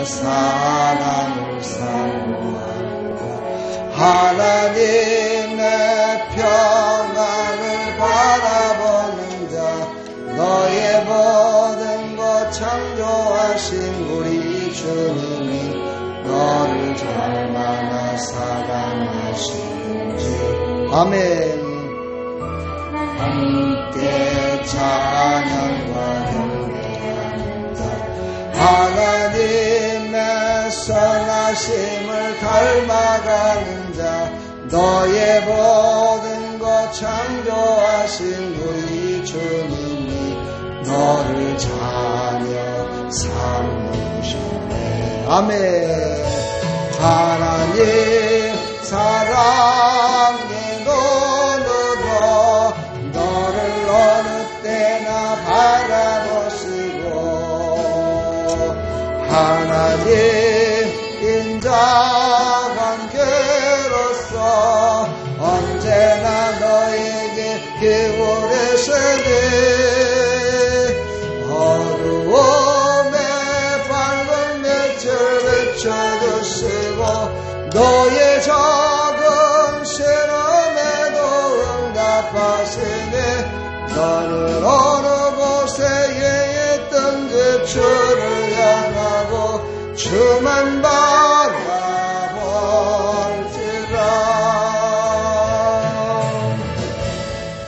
사랑을 사모한다. 하나님의 평안을 바라보는 자, 너의 모든 것 창조하신 우리 주님이 너를 얼마나 사랑하시는지. 아멘. 함께 찬양과 경배하는 자, 하나님의 선하심을 닮아가는 자, 너의 모든 것 창조하신 우리 주님이 너를 자녀 삼으셨네. 아멘. 하나님 사랑의 눈으로 너를 어느 때나 바라보시고, 하나님 인자관계로서 언제나 너에게 기울이시니, 어두움에 밝은 빛을 비춰주시고 너의 작은 실험에도 응답하시니, 너는 어느 곳에 있던 그 주를 향하고 주만 바라볼지라.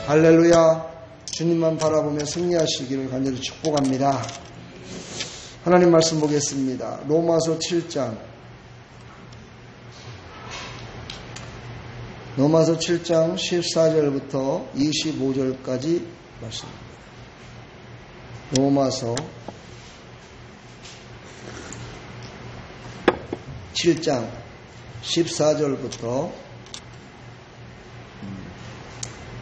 할렐루야. 주님만 바라보며 승리하시기를 간절히 축복합니다. 하나님 말씀 보겠습니다. 로마서 7장 14절부터 25절까지 말씀입니다. 로마서 7장 14절부터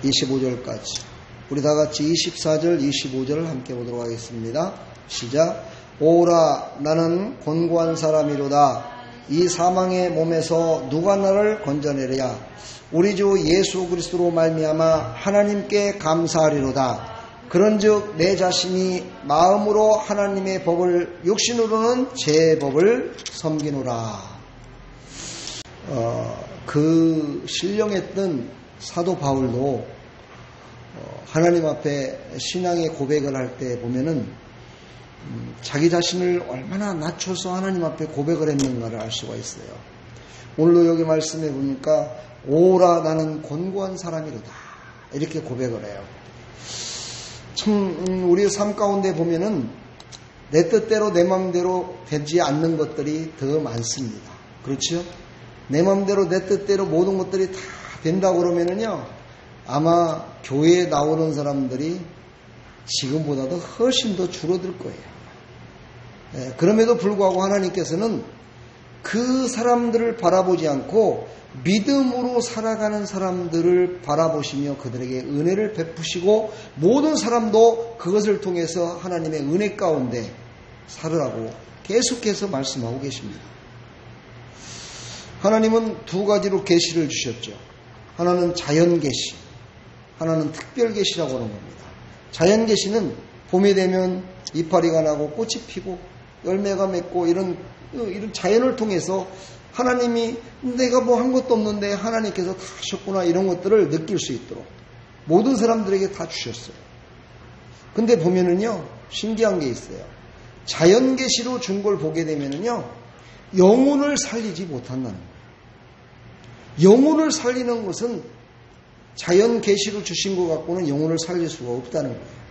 25절까지, 우리 다같이 24절 25절을 함께 보도록 하겠습니다. 시작. 오라 나는 곤고한 사람이로다. 이 사망의 몸에서 누가 나를 건져내랴. 우리 주 예수 그리스도로 말미암아 하나님께 감사하리로다. 그런즉 내 자신이 마음으로 하나님의 법을, 육신으로는 제 법을 섬기노라. 그 신령했던 사도 바울도 하나님 앞에 신앙의 고백을 할 때 보면은 자기 자신을 얼마나 낮춰서 하나님 앞에 고백을 했는가를 알 수가 있어요. 오늘도 여기 말씀해 보니까 오라 나는 곤고한 사람이로다 이렇게 고백을 해요. 참 우리의 삶 가운데 보면은 내 뜻대로 내 마음대로 되지 않는 것들이 더 많습니다. 그렇죠? 내 마음대로 내 뜻대로 모든 것들이 다 된다고 그러면은요, 아마 교회에 나오는 사람들이 지금보다도 훨씬 더 줄어들 거예요. 그럼에도 불구하고 하나님께서는 그 사람들을 바라보지 않고 믿음으로 살아가는 사람들을 바라보시며 그들에게 은혜를 베푸시고, 모든 사람도 그것을 통해서 하나님의 은혜 가운데 살으라고 계속해서 말씀하고 계십니다. 하나님은 두 가지로 계시를 주셨죠. 하나는 자연 계시, 하나는 특별 계시라고 하는 겁니다. 자연 계시는 봄이 되면 이파리가 나고 꽃이 피고 열매가 맺고 이런 자연을 통해서 하나님이 내가 뭐 한 것도 없는데 하나님께서 다 하셨구나, 이런 것들을 느낄 수 있도록 모든 사람들에게 다 주셨어요. 근데 보면은요, 신기한 게 있어요. 자연 계시로 준 걸 보게 되면은요, 영혼을 살리지 못한다는 거예요. 영혼을 살리는 것은 자연 계시로 주신 것 갖고는 영혼을 살릴 수가 없다는 거예요.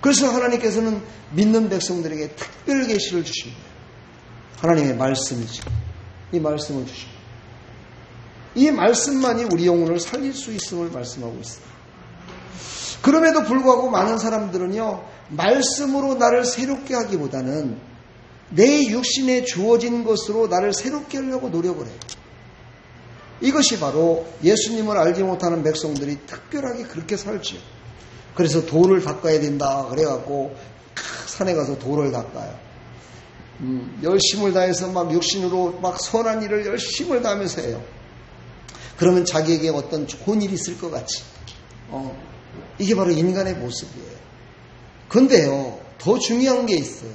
그래서 하나님께서는 믿는 백성들에게 특별 계시를 주신 거예요. 하나님의 말씀이죠. 이 말씀을 주신 거예요. 이 말씀만이 우리 영혼을 살릴 수 있음을 말씀하고 있어요. 그럼에도 불구하고 많은 사람들은요, 말씀으로 나를 새롭게 하기보다는 내 육신에 주어진 것으로 나를 새롭게 하려고 노력을 해요. 이것이 바로 예수님을 알지 못하는 백성들이 특별하게 그렇게 살지요. 그래서 돌을 닦아야 된다 그래갖고 산에 가서 돌을 닦아요. 열심을 다해서 막 육신으로 막 선한 일을 열심을 다하면서 해요. 그러면 자기에게 어떤 좋은 일이 있을 것 같이. 이게 바로 인간의 모습이에요. 근데요, 더 중요한 게 있어요.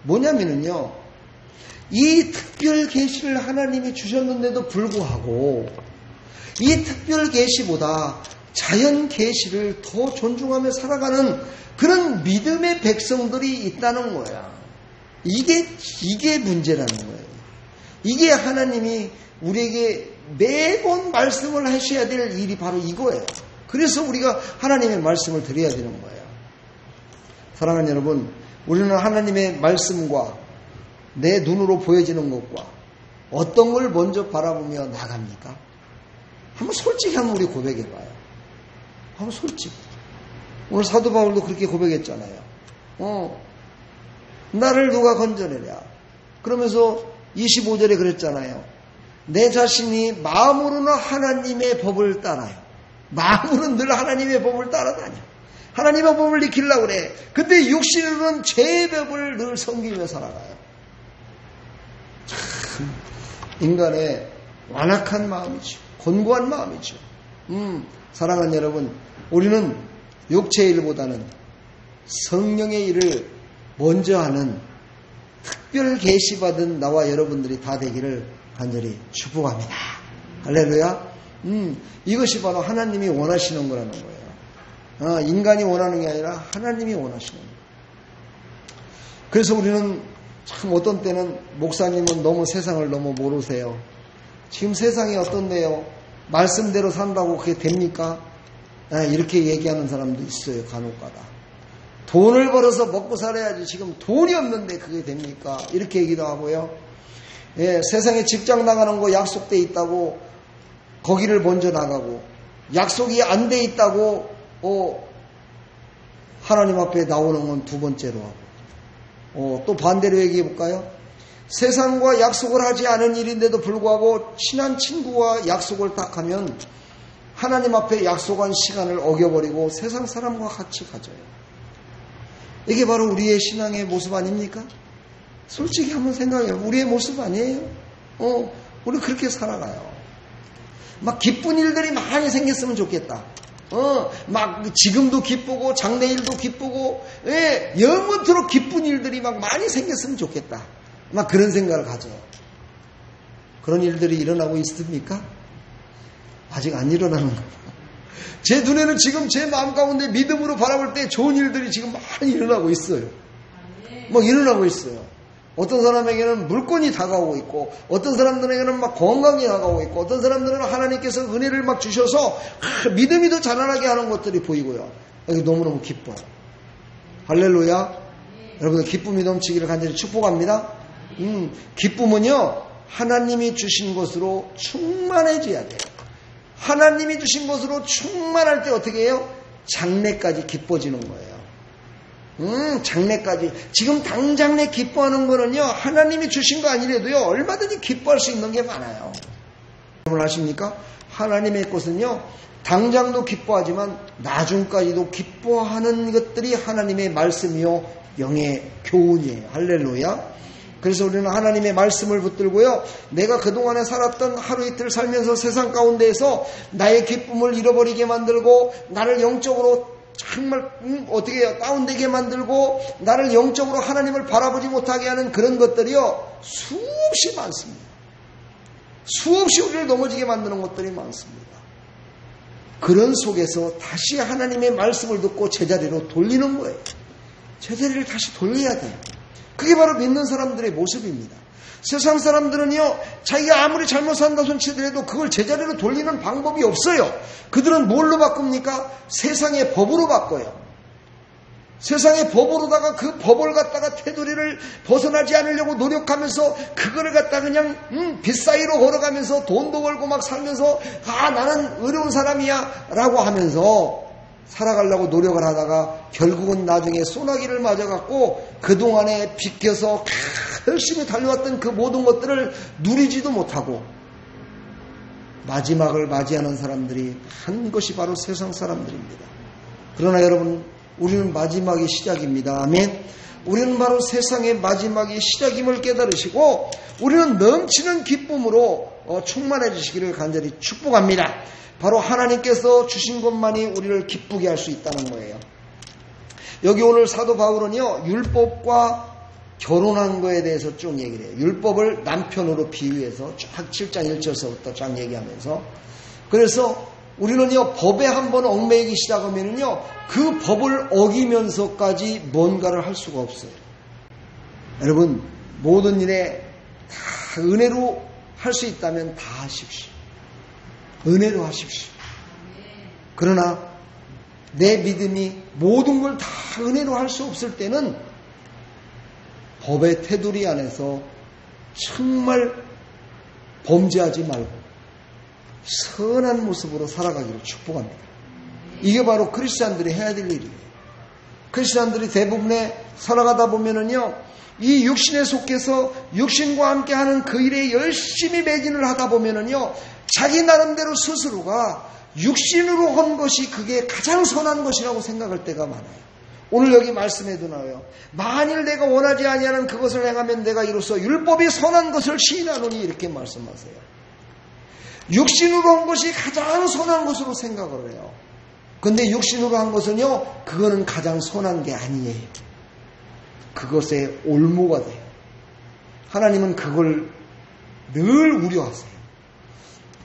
뭐냐면은요, 이 특별 계시를 하나님이 주셨는데도 불구하고 이 특별 계시보다 자연 계시를 더 존중하며 살아가는 그런 믿음의 백성들이 있다는 거야. 이게 문제라는 거예요. 이게 하나님이 우리에게 매번 말씀을 하셔야 될 일이 바로 이거예요. 그래서 우리가 하나님의 말씀을 드려야 되는 거예요. 사랑하는 여러분, 우리는 하나님의 말씀과 내 눈으로 보여지는 것과 어떤 걸 먼저 바라보며 나갑니까? 한번 솔직히 한번 우리 고백해봐요. 한번 솔직히. 오늘 사도 바울도 그렇게 고백했잖아요. 나를 누가 건져내랴. 그러면서 25절에 그랬잖아요. 내 자신이 마음으로는 하나님의 법을 따라요. 마음으로는 늘 하나님의 법을 따라다녀. 하나님의 법을 지키려고 그래. 근데 육신으로는 죄의 법을 늘 섬기며 살아가요. 참 인간의 완악한 마음이죠. 곤고한 마음이죠. 사랑하는 여러분, 우리는 육체의 일보다는 성령의 일을 먼저 하는 특별 계시받은 나와 여러분들이 다 되기를 간절히 축복합니다. 할렐루야. 이것이 바로 하나님이 원하시는 거라는 거예요. 인간이 원하는 게 아니라 하나님이 원하시는 거예요. 그래서 우리는 참 어떤 때는 목사님은 너무 세상을 너무 모르세요. 지금 세상이 어떤데요? 말씀대로 산다고 그게 됩니까? 이렇게 얘기하는 사람도 있어요. 간혹가다. 돈을 벌어서 먹고 살아야지 지금 돈이 없는데 그게 됩니까? 이렇게 얘기도 하고요. 세상에 직장 나가는 거 약속돼 있다고 거기를 먼저 나가고 약속이 안 돼 있다고 하나님 앞에 나오는 건 두 번째로 하고 또 반대로 얘기해 볼까요? 세상과 약속을 하지 않은 일인데도 불구하고 친한 친구와 약속을 딱 하면 하나님 앞에 약속한 시간을 어겨버리고 세상 사람과 같이 가져요. 이게 바로 우리의 신앙의 모습 아닙니까? 솔직히 한번 생각해요. 우리의 모습 아니에요? 우리 그렇게 살아가요. 막 기쁜 일들이 많이 생겼으면 좋겠다. 막 지금도 기쁘고 장래일도 기쁘고 영원토록 기쁜 일들이 막 많이 생겼으면 좋겠다. 막 그런 생각을 가져요. 그런 일들이 일어나고 있습니까? 아직 안 일어나는 거예요. 제 눈에는 지금 제 마음 가운데 믿음으로 바라볼 때 좋은 일들이 지금 많이 일어나고 있어요. 막 일어나고 있어요. 어떤 사람에게는 물건이 다가오고 있고, 어떤 사람들에게는 막 건강이 다가오고 있고, 어떤 사람들은 하나님께서 은혜를 막 주셔서 믿음이 더 자라나게 하는 것들이 보이고요. 여기 너무너무 기뻐요. 할렐루야. 여러분들 기쁨이 넘치기를 간절히 축복합니다. 기쁨은요, 하나님이 주신 것으로 충만해져야 돼요. 하나님이 주신 것으로 충만할 때 어떻게 해요? 장래까지 기뻐지는 거예요. 장래까지. 지금 당장 내 기뻐하는 거는요, 하나님이 주신 거 아니래도요, 얼마든지 기뻐할 수 있는 게 많아요. 여러분 아십니까? 하나님의 것은요, 당장도 기뻐하지만 나중까지도 기뻐하는 것들이 하나님의 말씀이요, 영의 교훈이에요. 할렐루야. 그래서 우리는 하나님의 말씀을 붙들고요, 내가 그동안에 살았던 하루 이틀 살면서 세상 가운데에서 나의 기쁨을 잃어버리게 만들고, 나를 영적으로 정말 어떻게 해요? 다운되게 만들고, 나를 영적으로 하나님을 바라보지 못하게 하는 그런 것들이요, 수없이 많습니다. 수없이 우리를 넘어지게 만드는 것들이 많습니다. 그런 속에서 다시 하나님의 말씀을 듣고 제자리로 돌리는 거예요. 제자리를 다시 돌려야 돼요. 그게 바로 믿는 사람들의 모습입니다. 세상 사람들은요, 자기가 아무리 잘못 산다 손치더라도 그걸 제자리로 돌리는 방법이 없어요. 그들은 뭘로 바꿉니까? 세상의 법으로 바꿔요. 세상의 법으로다가 그 법을 갖다가 테두리를 벗어나지 않으려고 노력하면서 그거를 갖다 그냥 빗사이로 걸어가면서 돈도 벌고 막 살면서 나는 어려운 사람이야 라고 하면서 살아가려고 노력을 하다가 결국은 나중에 소나기를 맞아갖고 그동안에 비껴서 열심히 달려왔던 그 모든 것들을 누리지도 못하고 마지막을 맞이하는 사람들이 한 것이 바로 세상 사람들입니다. 그러나 여러분, 우리는 마지막이 시작입니다. 아멘. 우리는 바로 세상의 마지막이 시작임을 깨달으시고 우리는 넘치는 기쁨으로 충만해지시기를 간절히 축복합니다. 바로 하나님께서 주신 것만이 우리를 기쁘게 할 수 있다는 거예요. 여기 오늘 사도 바울은요, 율법과 결혼한 거에 대해서 쭉 얘기를 해요. 율법을 남편으로 비유해서 쫙 7장 1절서부터 쫙 얘기하면서, 그래서 우리는요, 법에 한번 얽매이기 시작하면은요, 그 법을 어기면서까지 뭔가를 할 수가 없어요. 여러분, 모든 일에 다 은혜로 할 수 있다면 다 하십시오. 은혜로 하십시오. 그러나 내 믿음이 모든 걸 다 은혜로 할 수 없을 때는 법의 테두리 안에서 정말 범죄하지 말고 선한 모습으로 살아가기를 축복합니다. 이게 바로 크리스찬들이 해야 될 일이에요. 크리스찬들이 대부분의 살아가다 보면은요, 이 육신에 속해서 육신과 함께 하는 그 일에 열심히 매진을 하다 보면은요, 자기 나름대로 스스로가 육신으로 한 것이 그게 가장 선한 것이라고 생각할 때가 많아요. 오늘 여기 말씀에도 나와요. 만일 내가 원하지 아니하는 그것을 행하면 내가 이로써 율법이 선한 것을 시인하노니, 이렇게 말씀하세요. 육신으로 한 것이 가장 선한 것으로 생각을 해요. 근데 육신으로 한 것은요, 그거는 가장 선한 게 아니에요. 그것의 올무가 돼요. 하나님은 그걸 늘 우려하세요.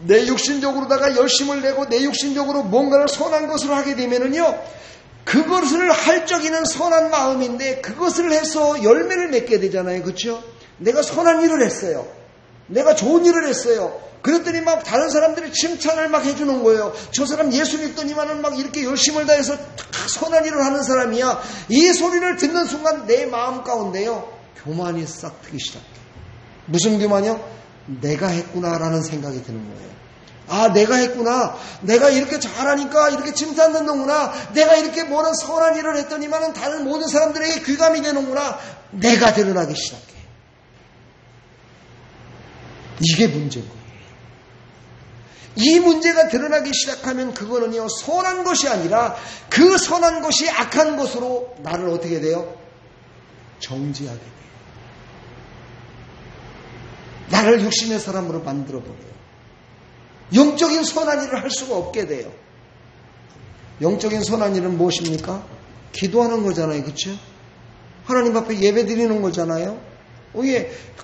내 육신적으로다가 열심을 내고 내 육신적으로 뭔가를 선한 것을 하게 되면은요, 그것을 할 적에는 선한 마음인데 그것을 해서 열매를 맺게 되잖아요. 그렇죠? 내가 선한 일을 했어요. 내가 좋은 일을 했어요. 그랬더니 막 다른 사람들이 칭찬을 막 해주는 거예요. 저 사람 예수 믿더니만은 막 이렇게 열심을 다해서 선한 일을 하는 사람이야. 이 소리를 듣는 순간 내 마음 가운데요, 교만이 싹 트기 시작해요. 무슨 교만이요? 내가 했구나라는 생각이 드는 거예요. 아, 내가 했구나. 내가 이렇게 잘하니까 이렇게 칭찬 듣는구나. 내가 이렇게 뭐는 선한 일을 했더니만은 다른 모든 사람들에게 귀감이 되는구나. 내가 드러나기 시작해. 이게 문제인 거예요. 이 문제가 드러나기 시작하면 그거는요, 선한 것이 아니라 그 선한 것이 악한 것으로 나를 어떻게 돼요? 정지하게 돼요. 나를 육신의 사람으로 만들어버려요. 영적인 선한 일을 할 수가 없게 돼요. 영적인 선한 일은 무엇입니까? 기도하는 거잖아요. 그렇죠? 하나님 앞에 예배 드리는 거잖아요.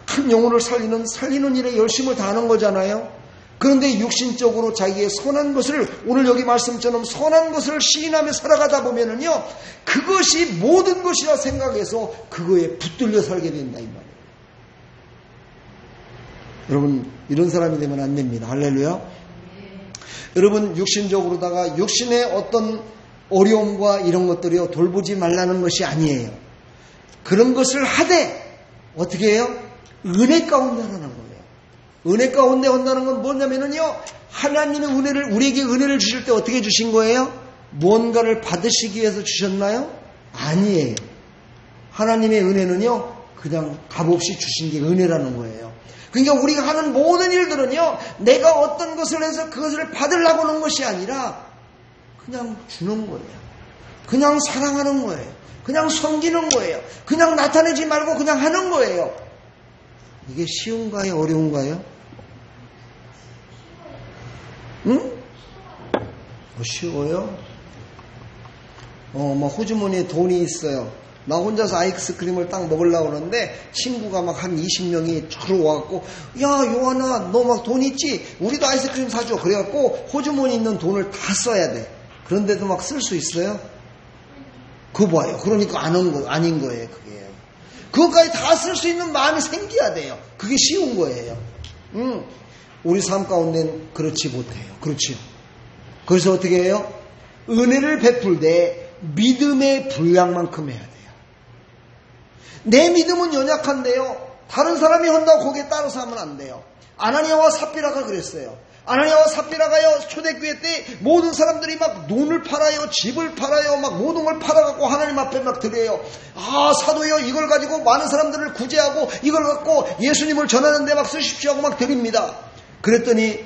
한 영혼을 살리는 일에 열심을 다하는 거잖아요. 그런데 육신적으로 자기의 선한 것을, 오늘 여기 말씀처럼 선한 것을 시인하며 살아가다 보면은요, 그것이 모든 것이라 생각해서 그거에 붙들려 살게 된다, 이 말이에요. 여러분, 이런 사람이 되면 안 됩니다. 할렐루야. 여러분, 육신적으로다가 육신의 어떤 어려움과 이런 것들이요, 돌보지 말라는 것이 아니에요. 그런 것을 하되 어떻게 해요? 은혜 가운데 하라는 거예요. 은혜 가운데 한다는 건 뭐냐면은요, 하나님의 은혜를, 우리에게 은혜를 주실 때 어떻게 주신 거예요? 무언가를 받으시기 위해서 주셨나요? 아니에요. 하나님의 은혜는요, 그냥 값없이 주신 게 은혜라는 거예요. 그러니까 우리가 하는 모든 일들은요, 내가 어떤 것을 해서 그것을 받으려고 하는 것이 아니라 그냥 주는 거예요. 그냥 사랑하는 거예요. 그냥 섬기는 거예요. 그냥 나타내지 말고 그냥 하는 거예요. 이게 쉬운가요? 어려운가요? 응? 쉬워요? 막 호주머니에 돈이 있어요. 나 혼자서 아이스크림을 딱 먹으려고 그러는데 친구가 막 한 20명이 들어와갖고, 야, 요한아, 너 막 돈 있지? 우리도 아이스크림 사줘. 그래갖고 호주머니 있는 돈을 다 써야 돼. 그런데도 막 쓸 수 있어요? 그거 봐요. 그러니까 아닌 거예요, 그게. 그것까지 다 쓸 수 있는 마음이 생겨야 돼요. 그게 쉬운 거예요. 우리 삶 가운데는 그렇지 못해요. 그렇죠? 그래서 어떻게 해요? 은혜를 베풀 때 믿음의 분량만큼 해야 돼요. 내 믿음은 연약한데요, 다른 사람이 한다고 거기에 따라서 하면 안 돼요. 아나니아와 삽비라가 그랬어요. 아나니아와 삽비라가요, 초대교회 때 모든 사람들이 막 돈을 팔아요, 집을 팔아요, 막 모든 걸 팔아갖고 하나님 앞에 막 드려요. 아, 사도요, 이걸 가지고 많은 사람들을 구제하고 이걸 갖고 예수님을 전하는데 막 쓰십시오 하고 막 드립니다. 그랬더니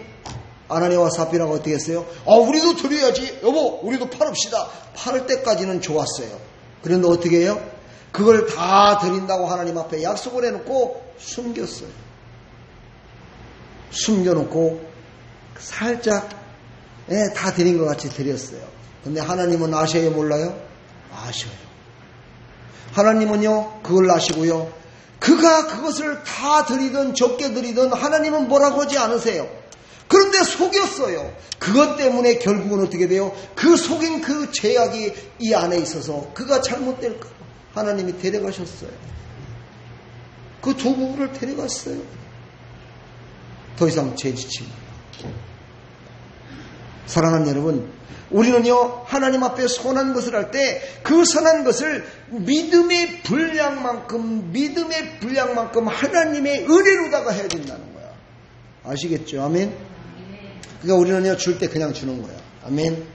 아나니아와 삽비라가 어떻게 했어요? 우리도 드려야지. 여보, 우리도 팔읍시다. 팔을 때까지는 좋았어요. 그런데 어떻게 해요? 그걸 다 드린다고 하나님 앞에 약속을 해놓고 숨겼어요. 숨겨놓고 살짝 다 드린 것 같이 드렸어요. 근데 하나님은 아셔요, 몰라요? 아셔요. 하나님은요, 그걸 아시고요, 그가 그것을 다 드리든 적게 드리든 하나님은 뭐라고 하지 않으세요. 그런데 속였어요. 그것 때문에 결국은 어떻게 돼요? 그 속인 그 죄악이 이 안에 있어서 그가 잘못될까 하나님이 데려가셨어요. 그 두 부부를 데려갔어요. 더 이상 죄짓지 말라. 사랑하는 여러분, 우리는요 하나님 앞에 선한 것을 할 때 그 선한 것을 믿음의 분량만큼 하나님의 은혜로다가 해야 된다는 거야. 아시겠죠? 아멘. 그러니까 우리는요 줄 때 그냥 주는 거야. 아멘.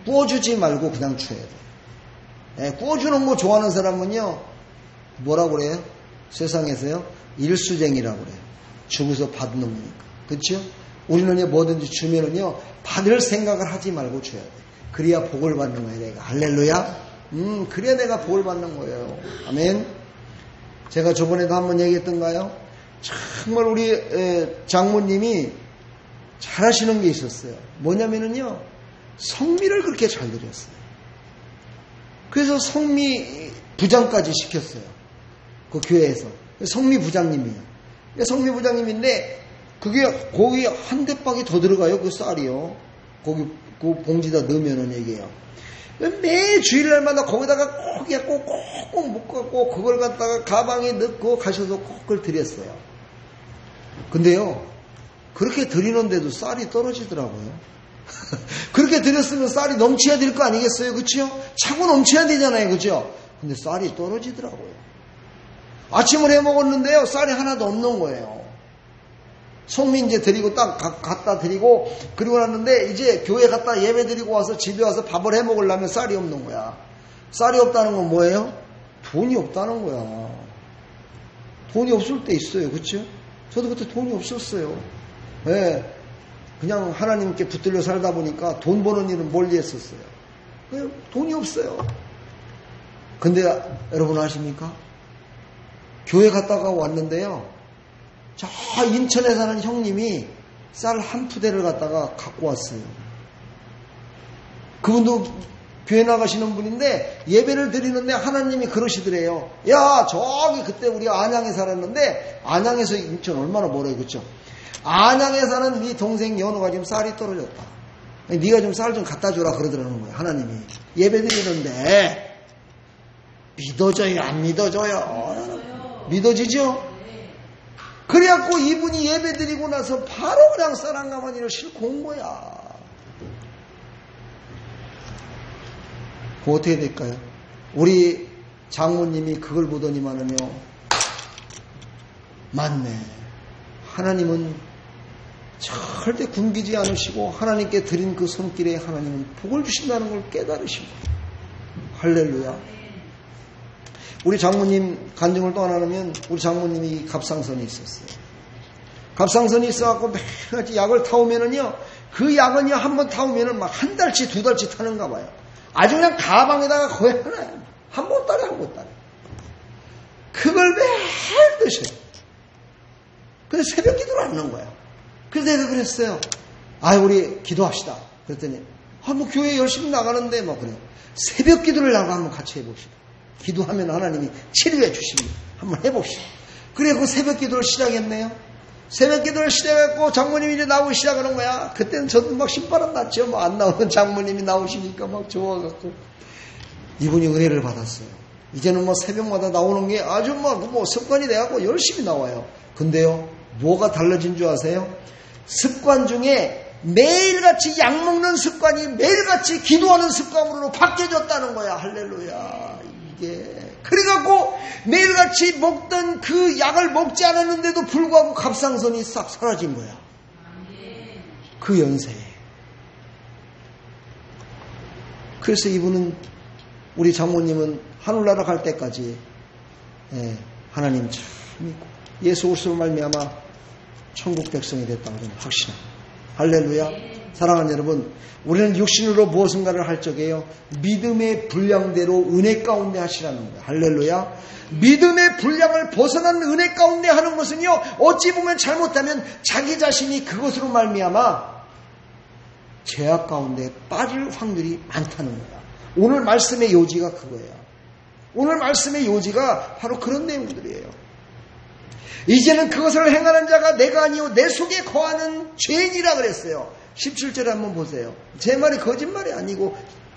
구워주지 말고 그냥 줘야 돼. 네, 구워주는 거 좋아하는 사람은요 뭐라고 그래요? 세상에서요 일수쟁이라고 그래요. 주고서 받는 거니까. 그렇죠? 우리는요 뭐든지 주면은요 받을 생각을 하지 말고 줘야 돼. 그래야 복을 받는 거예요. 내가 할렐루야. 그래야 내가 복을 받는 거예요. 아멘. 제가 저번에도 한번 얘기했던가요? 정말 우리 장모님이 잘하시는 게 있었어요. 뭐냐면은요 성미를 그렇게 잘 드렸어요. 그래서 성미 부장까지 시켰어요. 그 교회에서 성미 부장님이에요. 성미 부장님인데 그게 거기 한 대박이 더 들어가요. 그 쌀이요. 거기 그 봉지다 넣으면은 얘기해요. 매 주일날마다 거기다가 꼭꼭 묶어갖고 그걸 갖다가 가방에 넣고 가셔서 꼭 그걸 드렸어요. 근데요 그렇게 드리는데도 쌀이 떨어지더라고요. 그렇게 드렸으면 쌀이 넘쳐야 될 거 아니겠어요? 그렇죠? 차고 넘쳐야 되잖아요. 그렇죠? 근데 쌀이 떨어지더라고요. 아침을 해 먹었는데요 쌀이 하나도 없는 거예요. 성미 이제 드리고 딱 갖다 드리고 그리고 났는데 이제 교회 갔다 예배 드리고 와서 집에 와서 밥을 해 먹으려면 쌀이 없는 거야. 쌀이 없다는 건 뭐예요? 돈이 없다는 거야. 돈이 없을 때 있어요. 그렇죠? 저도 그때 돈이 없었어요. 네. 그냥 하나님께 붙들려 살다 보니까 돈 버는 일은 멀리 했었어요. 돈이 없어요. 근데 여러분 아십니까? 교회 갔다가 왔는데요. 저 인천에 사는 형님이 쌀 한 푸대를 갖다가 갖고 왔어요. 그분도 교회 나가시는 분인데 예배를 드리는데 하나님이 그러시더래요. 야 저기 그때 우리 안양에 살았는데 안양에서 인천 얼마나 멀어요. 그렇죠? 안양에 사는 네 동생 연우가 지금 쌀이 떨어졌다. 네가 좀 쌀 좀 갖다 주라 그러더라는 거예요. 하나님이. 예배 드리는데 믿어져요 안 믿어져요? 믿어지죠? 그래갖고 이분이 예배 드리고 나서 바로 그냥 쌀 한 가마니를 싣고 온 거야. 그거 어떻게 될까요? 우리 장모님이 그걸 보더니만은요 맞네. 하나님은 절대 굶기지 않으시고 하나님께 드린 그 손길에 하나님은 복을 주신다는 걸 깨달으신 거예요. 할렐루야. 우리 장모님 간증을 또 하나 하면 우리 장모님이 갑상선이 있었어요. 갑상선이 있어갖고 매일같이 약을 타오면은요 그 약은요 한번 타오면은 막 한 달치 두 달치 타는가 봐요. 아주 그냥 가방에다가 거의 하나요. 한 보따리 한 보따리. 그걸 매일 드셔요. 그래서 새벽 기도를 하는 거야. 그래서 내가 그랬어요. 우리 기도합시다. 그랬더니 뭐 교회 열심히 나가는데 뭐 그래요. 새벽 기도를 하고 한번 같이 해봅시다. 기도하면 하나님이 치료해 주십니다. 한번 해봅시다. 그래 그 새벽 기도를 시작했네요. 새벽 기도를 시작했고 장모님이 이제 나오기 시작하는 거야. 그때는 저도 막 신바람 났죠. 뭐 안 나오는 장모님이 나오시니까 막 좋아갖고 이분이 은혜를 받았어요. 이제는 뭐 새벽마다 나오는 게 아주 뭐 습관이 돼갖고 열심히 나와요. 근데요 뭐가 달라진 줄 아세요? 습관 중에 매일같이 약 먹는 습관이 매일같이 기도하는 습관으로 바뀌어졌다는 거야. 할렐루야. 이게 그래갖고 매일같이 먹던 그 약을 먹지 않았는데도 불구하고 갑상선이 싹 사라진 거야. 그 연세에. 그래서 이분은 우리 장모님은 하늘나라 갈 때까지 하나님 참 믿고 예수 그리스도로 말미암아 천국 백성이 됐다고 저는 확신합니다. 할렐루야. 사랑하는 여러분, 우리는 육신으로 무엇인가를 할 적에요 믿음의 분량대로 은혜 가운데 하시라는 거예요. 할렐루야. 믿음의 분량을 벗어난 은혜 가운데 하는 것은요 어찌 보면 잘못하면 자기 자신이 그것으로 말미암아 죄악 가운데 빠질 확률이 많다는 거야. 오늘 말씀의 요지가 그거예요. 오늘 말씀의 요지가 바로 그런 내용들이에요. 이제는 그것을 행하는 자가 내가 아니요 내 속에 거하는 죄인이라 그랬어요. 17절에 한번 보세요. 제 말이 거짓말이 아니고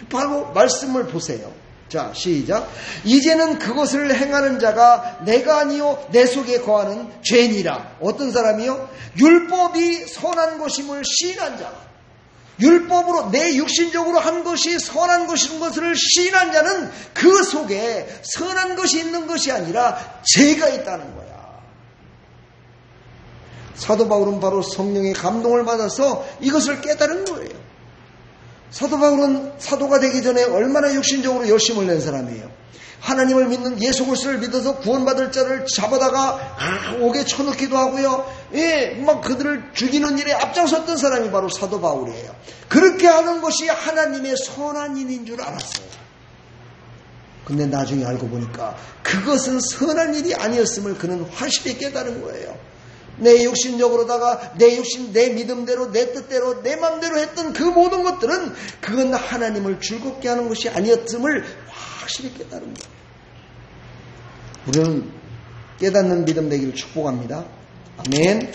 바로 말씀을 보세요. 자, 시작. 이제는 그것을 행하는 자가 내가 아니요 내 속에 거하는 죄인이라. 어떤 사람이요? 율법이 선한 것임을 시인한 자. 율법으로 내 육신적으로 한 것이 선한 것인 것을 시인한 자는 그 속에 선한 것이 있는 것이 아니라 죄가 있다는 거야. 사도 바울은 바로 성령의 감동을 받아서 이것을 깨달은 거예요. 사도 바울은 사도가 되기 전에 얼마나 육신적으로 열심을 낸 사람이에요. 하나님을 믿는 예수 그리스도를 믿어서 구원받을 자를 잡아다가 옥에 쳐넣기도 하고요. 막 그들을 죽이는 일에 앞장섰던 사람이 바로 사도 바울이에요. 그렇게 하는 것이 하나님의 선한 일인 줄 알았어요. 근데 나중에 알고 보니까 그것은 선한 일이 아니었음을 그는 확실히 깨달은 거예요. 내 육신적으로다가 내 육신, 내 믿음대로, 내 뜻대로, 내 마음대로 했던 그 모든 것들은 그건 하나님을 즐겁게 하는 것이 아니었음을 확실히 깨달은 거예요. 우리는 깨닫는 믿음 되기를 축복합니다. 아멘.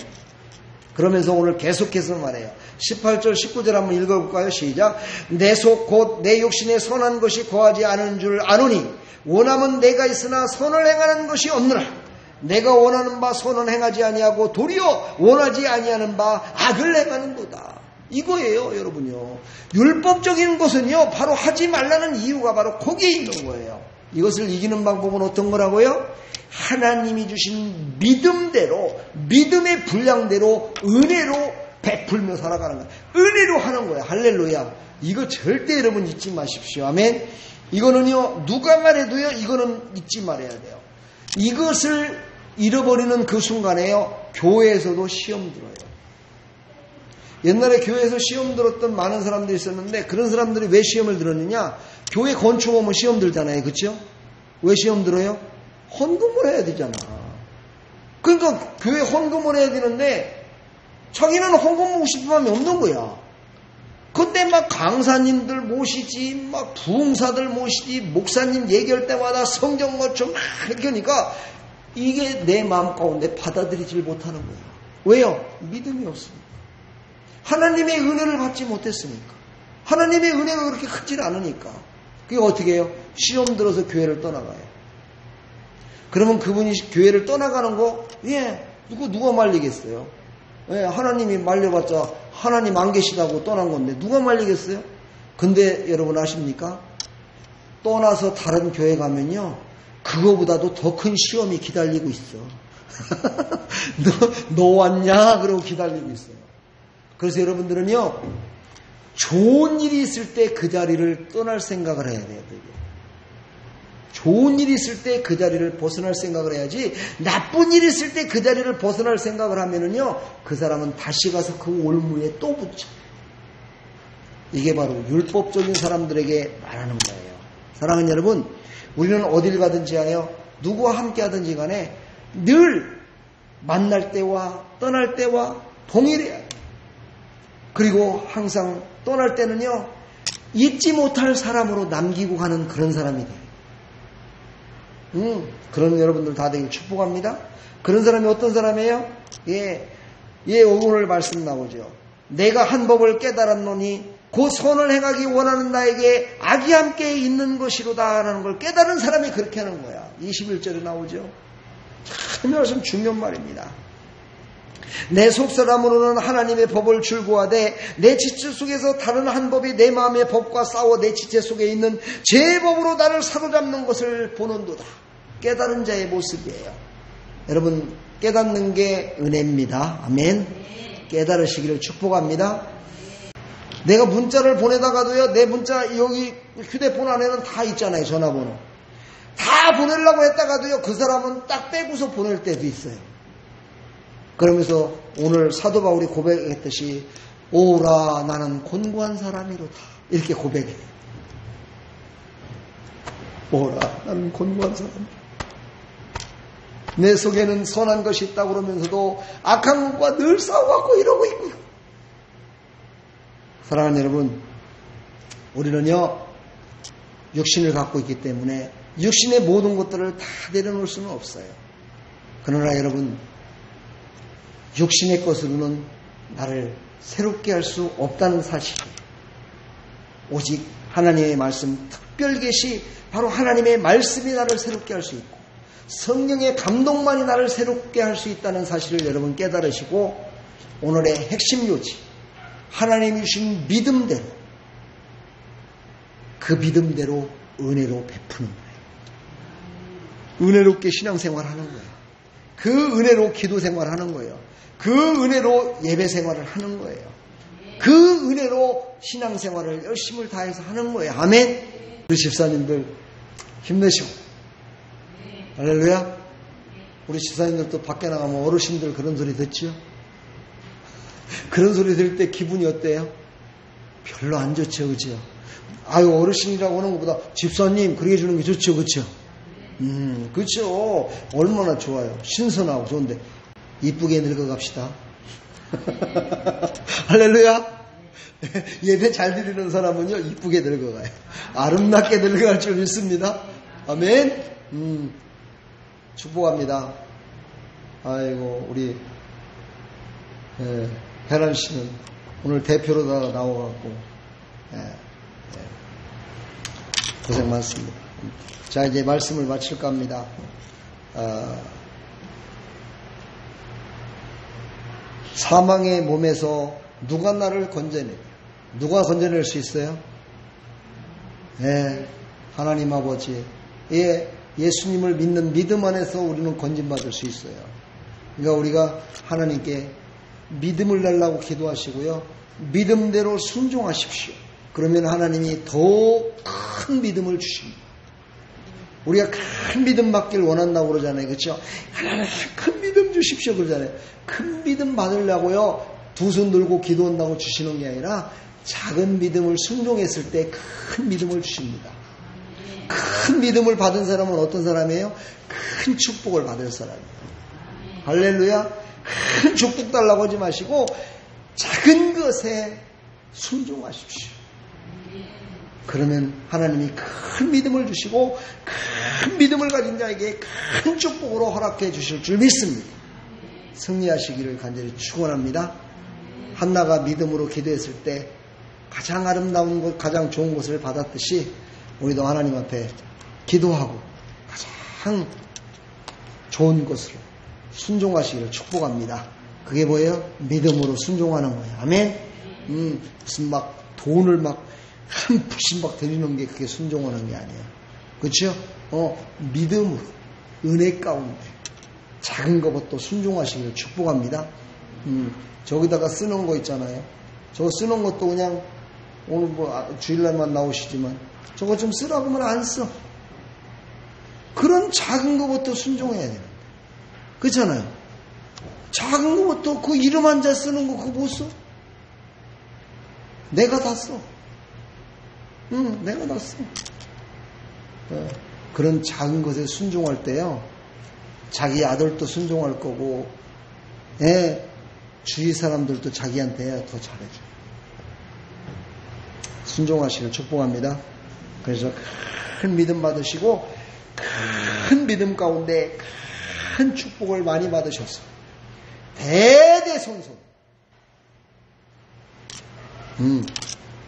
그러면서 오늘 계속해서 말해요. 18절, 19절 한번 읽어볼까요? 시작. 내 속 곧 내 육신에 선한 것이 거하지 않은 줄 아노니 원함은 내가 있으나 선을 행하는 것이 없느라 내가 원하는 바 선은 행하지 아니하고 도리어 원하지 아니하는 바 악을 행하는도다. 이거예요, 여러분요. 율법적인 것은요, 바로 하지 말라는 이유가 바로 거기에 있는 거예요. 이것을 이기는 방법은 어떤 거라고요? 하나님이 주신 믿음대로, 믿음의 분량대로 은혜로 베풀며 살아가는 거예요. 은혜로 하는 거예요. 할렐루야. 이거 절대 여러분 잊지 마십시오. 아멘. 이거는요, 누가 말해도요, 이거는 잊지 말아야 돼요. 이것을 잃어버리는 그 순간에요, 교회에서도 시험 들어요. 옛날에 교회에서 시험 들었던 많은 사람들이 있었는데, 그런 사람들이 왜 시험을 들었느냐? 교회 건축 오면 시험 들잖아요. 그렇죠? 왜 시험 들어요? 헌금을 해야 되잖아. 그러니까 교회 헌금을 해야 되는데 자기는 헌금 먹고 싶은 마음이 없는 거야. 그때 막 강사님들 모시지, 막 부흥사들 모시지, 목사님 얘기할 때마다 성경 것좀 막 얘기하니까 이게 내 마음 가운데 받아들이질 못하는 거예요. 왜요? 믿음이 없으니까. 하나님의 은혜를 받지 못했으니까. 하나님의 은혜가 그렇게 크질 않으니까. 그게 어떻게 해요? 시험 들어서 교회를 떠나가요. 그러면 그분이 교회를 떠나가는 거, 누가 말리겠어요? 하나님이 말려봤자 하나님 안 계시다고 떠난 건데 누가 말리겠어요? 근데 여러분 아십니까? 떠나서 다른 교회 가면요, 그거보다도 더 큰 시험이 기다리고 있어. 너 왔냐? 그러고 기다리고 있어요. 그래서 여러분들은요, 좋은 일이 있을 때 그 자리를 떠날 생각을 해야 돼요. 좋은 일이 있을 때 그 자리를 벗어날 생각을 해야지, 나쁜 일이 있을 때 그 자리를 벗어날 생각을 하면은요, 그 사람은 다시 가서 그 올무에 또 붙죠. 이게 바로 율법적인 사람들에게 말하는 거예요. 사랑하는 여러분, 우리는 어딜 가든지 하여 누구와 함께 하든지 간에 늘 만날 때와 떠날 때와 동일해야 해요. 그리고 항상 떠날 때는요, 잊지 못할 사람으로 남기고 가는 그런 사람이 돼요. 그런 여러분들 다 되길 축복합니다. 그런 사람이 어떤 사람이에요? 오늘 말씀 나오죠. 내가 한 법을 깨달았노니 그 선을 행하기 원하는 나에게 악이 함께 있는 것이로다 라는 걸 깨달은 사람이 그렇게 하는 거야. 21절에 나오죠. 참 중요한 말입니다. 내 속사람으로는 하나님의 법을 즐거워하되 내 지체 속에서 다른 한 법이 내 마음의 법과 싸워 내 지체 속에 있는 제 법으로 나를 사로잡는 것을 보는도다. 깨달은 자의 모습이에요. 여러분, 깨닫는 게 은혜입니다. 아멘. 깨달으시기를 축복합니다. 내가 문자를 보내다가도요, 내 문자 여기 휴대폰 안에는 다 있잖아요. 전화번호 다 보내려고 했다가도요, 그 사람은 딱 빼고서 보낼 때도 있어요. 그러면서 오늘 사도 바울이 고백했듯이 오라 나는 곤고한 사람이로다, 이렇게 고백해요. 오라 나는 곤고한 사람이로다. 내 속에는 선한 것이 있다고 그러면서도 악한 것과 늘 싸워갖고 이러고 있고요. 사랑하는 여러분, 우리는요, 육신을 갖고 있기 때문에 육신의 모든 것들을 다 내려놓을 수는 없어요. 그러나 여러분, 육신의 것으로는 나를 새롭게 할 수 없다는 사실이에요. 오직 하나님의 말씀, 특별 계시, 바로 하나님의 말씀이 나를 새롭게 할 수 있고 성령의 감동만이 나를 새롭게 할 수 있다는 사실을 여러분 깨달으시고 오늘의 핵심 요지, 하나님이 주신 믿음대로, 그 믿음대로 은혜로 베푸는 거예요. 은혜롭게 신앙생활하는 거예요. 그 은혜로 기도생활하는 거예요. 그 은혜로 예배생활을 하는 거예요. 그 은혜로 신앙생활을 열심을 다해서 하는 거예요. 아멘. 우리 집사님들 힘내시고, 할렐루야. 우리 집사님들도 밖에 나가면 어르신들 그런 소리 듣지요? 그런 소리 들을 때 기분이 어때요? 별로 안 좋죠, 그죠? 아유, 어르신이라고 하는 것보다 집사님 그렇게 해주는 게 좋죠, 그죠? 그렇죠. 얼마나 좋아요. 신선하고 좋은데 이쁘게 늙어갑시다. 할렐루야. 예배 잘 드리는 사람은요 이쁘게 늙어가요. 아름답게 늙어갈 줄 믿습니다. 아멘. 축복합니다. 아이고, 우리 혜란 씨는 오늘 대표로 나와갖고 고생 많습니다. 자, 이제 말씀을 마칠까 합니다. 사망의 몸에서 누가 나를 건져내냐? 누가 건져낼 수 있어요? 하나님 아버지. 예수님을 믿는 믿음 안에서 우리는 건진받을 수 있어요. 그러니까 우리가 하나님께 믿음을 달라고 기도하시고요. 믿음대로 순종하십시오. 그러면 하나님이 더 큰 믿음을 주십니다. 우리가 큰 믿음 받길 원한다고 그러잖아요. 그렇죠? 하나님 큰 믿음 주십시오 그러잖아요. 큰 믿음 받으려고요. 두 손 들고 기도한다고 주시는 게 아니라 작은 믿음을 순종했을 때 큰 믿음을 주십니다. 큰 믿음을 받은 사람은 어떤 사람이에요? 큰 축복을 받을 사람이에요. 할렐루야. 큰 축복 달라고 하지 마시고 작은 것에 순종하십시오. 그러면 하나님이 큰 믿음을 주시고 큰 믿음을 가진 자에게 큰 축복으로 허락해 주실 줄 믿습니다. 승리하시기를 간절히 축원합니다. 한나가 믿음으로 기도했을 때 가장 아름다운 것, 가장 좋은 것을 받았듯이 우리도 하나님 앞에 기도하고 가장 좋은 것으로 순종하시기를 축복합니다. 그게 뭐예요? 믿음으로 순종하는 거예요. 아멘. 무슨 막 돈을 막 한 푸씩 막 드리는 게 그게 순종하는 게 아니에요. 그렇죠? 믿음으로 은혜 가운데 작은 것부터 순종하시기를 축복합니다. 저기다가 쓰는 거 있잖아요. 저거 쓰는 것도 그냥 오늘 뭐 주일날만 나오시지만 저거 좀 쓰라고 하면 안 써. 그런 작은 것부터 순종해야 되는데. 그렇잖아요. 작은 것부터 그 이름 한자 쓰는 거 그거 못 써? 내가 다 써. 내가 다 써. 그런 작은 것에 순종할 때요. 자기 아들도 순종할 거고 주위 사람들도 자기한테 더 잘해줘요. 순종하시길 축복합니다. 그래서 큰 믿음 받으시고 큰 믿음 가운데 큰 축복을 많이 받으셔서 대대손손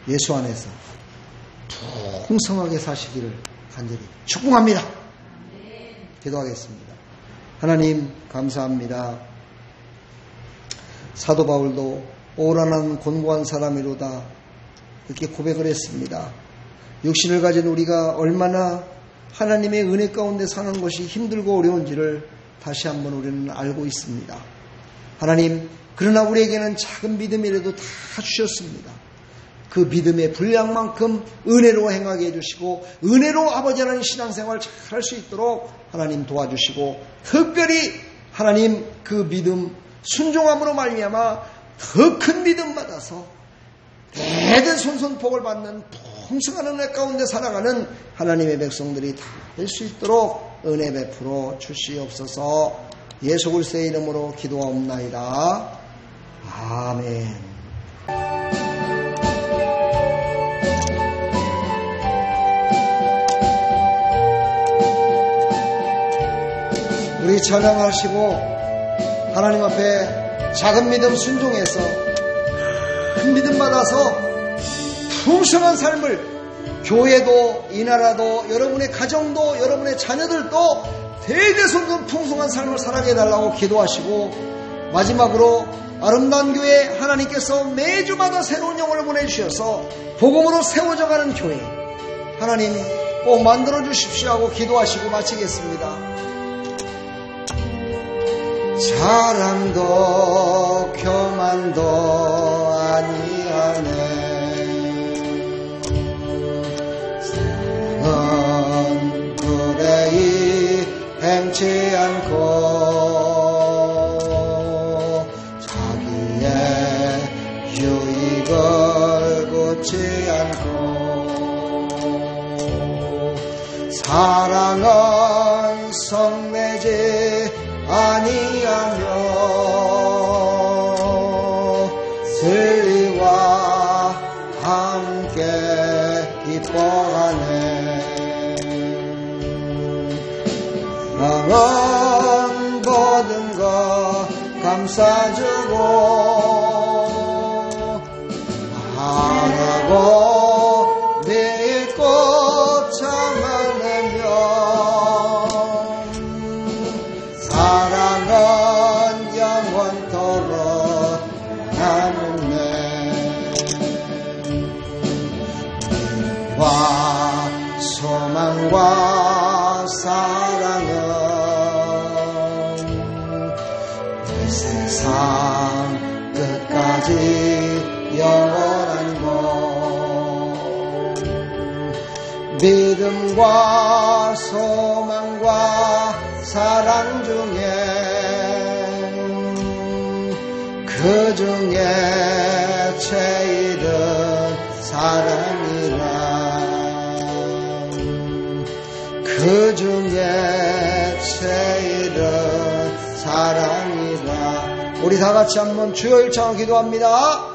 예수 안에서 풍성하게 사시기를 간절히 축복합니다. 기도하겠습니다. 하나님 감사합니다. 사도 바울도 오란한 곤고한 사람이로다 이렇게 고백을 했습니다. 육신을 가진 우리가 얼마나 하나님의 은혜 가운데 사는 것이 힘들고 어려운지를 다시 한번 우리는 알고 있습니다. 하나님, 그러나 우리에게는 작은 믿음이라도 다 주셨습니다. 그 믿음의 분량만큼 은혜로 행하게 해주시고 은혜로 아버지 하나님 신앙생활 잘 할 수 있도록 하나님 도와주시고 특별히 하나님 그 믿음 순종함으로 말미암아 더 큰 믿음 받아서 대대손손 복을 받는 풍성한 은혜 가운데 살아가는 하나님의 백성들이 다 될 수 있도록 은혜 베풀어 주시옵소서. 예수 그리스도의 이름으로 기도하옵나이다. 아멘. 우리 우리 찬양하시고 하나님 앞에 작은 믿음 순종해서 큰 믿음 받아서 풍성한 삶을 교회도 이 나라도 여러분의 가정도 여러분의 자녀들도 대대손손 풍성한 삶을 살아게 해달라고 기도하시고 마지막으로 아름다운 교회 하나님께서 매주마다 새로운 영혼을 보내주셔서 복음으로 세워져가는 교회 하나님 꼭 만들어주십시오 하고 기도하시고 마치겠습니다. 자랑도 교만도 아니하네 넌 그레이 행치 않고 자기의 유익을 굳지 않고 사랑은 성내지 아니하며 진리와 함께 기뻐하네 마음 모든 것 감싸주고 바라고 믿고 참아내며 사랑은 영원토록 나누네 와 소망과 사랑은 이 세상 끝까지 영원한 것 믿음과 소망과 사랑 중에 그 중에 제일은 사랑이라 그 중에 제일은 사랑이라 우리 다 같이 한번 주여 일창을 기도합니다.